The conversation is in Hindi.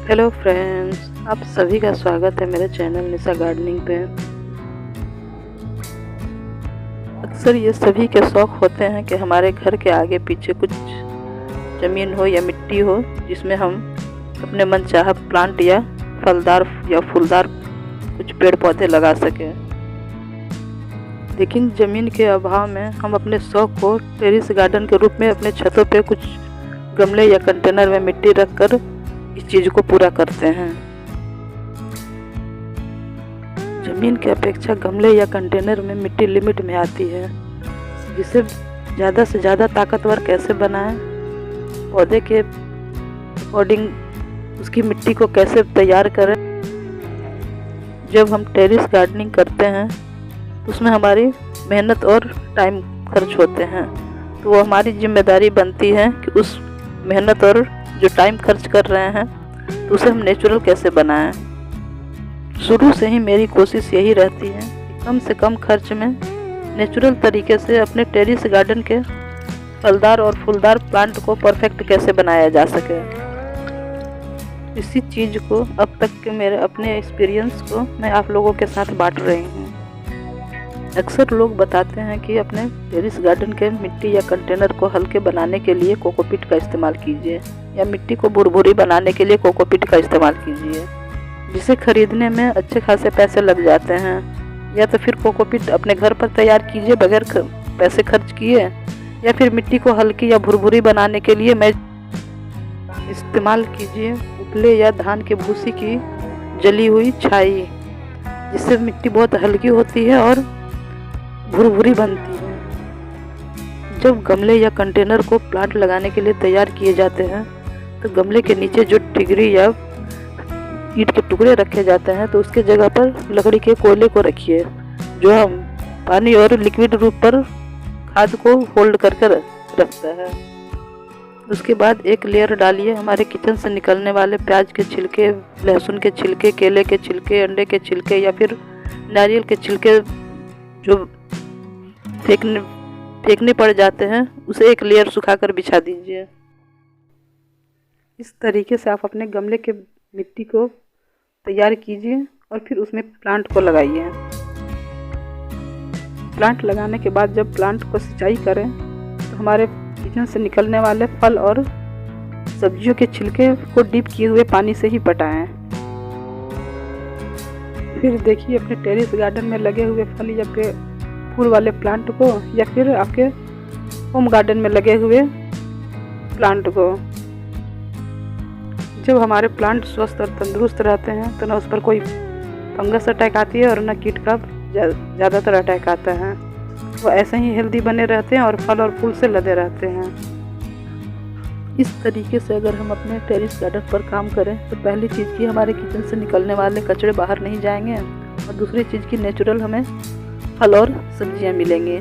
हेलो फ्रेंड्स, आप सभी का स्वागत है मेरे चैनल निशा गार्डनिंग पे। अक्सर ये सभी के शौक़ होते हैं कि हमारे घर के आगे पीछे कुछ ज़मीन हो या मिट्टी हो जिसमें हम अपने मनचाहा प्लांट या फलदार या फूलदार कुछ पेड़ पौधे लगा सकें। लेकिन ज़मीन के अभाव में हम अपने शौक़ को टेरेस गार्डन के रूप में अपने छतों पे कुछ गमले या कंटेनर में मिट्टी रखकर इस चीज़ को पूरा करते हैं। ज़मीन की अपेक्षा गमले या कंटेनर में मिट्टी लिमिट में आती है। जिसे ज़्यादा से ज़्यादा ताकतवर कैसे बनाएं, पौधे के अकॉर्डिंग उसकी मिट्टी को कैसे तैयार करें। जब हम टेरेस गार्डनिंग करते हैं तो उसमें हमारी मेहनत और टाइम खर्च होते हैं, तो वो हमारी जिम्मेदारी बनती है कि उस मेहनत और जो टाइम खर्च कर रहे हैं तो उसे हम नेचुरल कैसे बनाएं। शुरू से ही मेरी कोशिश यही रहती है कि कम से कम खर्च में नेचुरल तरीके से अपने टेरेस गार्डन के फलदार और फूलदार प्लांट को परफेक्ट कैसे बनाया जा सके। इसी चीज़ को अब तक के मेरे अपने एक्सपीरियंस को मैं आप लोगों के साथ बांट रही हूँ। अक्सर लोग बताते हैं कि अपने टेरेस गार्डन के मिट्टी या कंटेनर को हल्के बनाने के लिए कोकोपीट का इस्तेमाल कीजिए या मिट्टी को भुरभुरी बनाने के लिए कोकोपीट का इस्तेमाल कीजिए, जिसे खरीदने में अच्छे खासे पैसे लग जाते हैं। या तो फिर कोकोपीट अपने घर पर तैयार कीजिए बगैर पैसे खर्च किए, या फिर मिट्टी को हल्की या भुरभुरी बनाने के लिए मैं इस्तेमाल कीजिए उपले या धान के भूसी की जली हुई छाई, जिससे मिट्टी बहुत हल्की होती है और भुरभुरी बनती है। जब गमले या कंटेनर को प्लांट लगाने के लिए तैयार किए जाते हैं तो गमले के नीचे जो टिगरी या ईंट के टुकड़े रखे जाते हैं तो उसके जगह पर लकड़ी के कोयले को रखिए, जो हम पानी और लिक्विड रूप पर खाद को होल्ड करके रखता है। उसके बाद एक लेयर डालिए हमारे किचन से निकलने वाले प्याज के छिलके, लहसुन के छिलके, केले के छिलके, अंडे के छिलके या फिर नारियल के छिलके जो फेंकने पड़ जाते हैं, उसे एक लेयर सुखाकर बिछा दीजिए। इस तरीके से आप अपने गमले के मिट्टी को तैयार कीजिए और फिर उसमें प्लांट को लगाइए। प्लांट लगाने के बाद जब प्लांट को सिंचाई करें तो हमारे किचन से निकलने वाले फल और सब्जियों के छिलके को डीप किए हुए पानी से ही पटाएं। फिर देखिए अपने टेरेस गार्डन में लगे हुए फल या फूल वाले प्लांट को या फिर आपके होम गार्डन में लगे हुए प्लांट को। जब हमारे प्लांट स्वस्थ और तंदुरुस्त रहते हैं तो न उस पर कोई फंगस अटैक आती है और न कीट का ज़्यादातर अटैक आता है। वो ऐसे ही हेल्दी बने रहते हैं और फल और फूल से लदे रहते हैं। इस तरीके से अगर हम अपने टेरेस गार्डन पर काम करें तो पहली चीज़ की हमारे किचन से निकलने वाले कचरे बाहर नहीं जाएंगे और दूसरी चीज़ की नेचुरल हमें फल और सब्जियां मिलेंगी।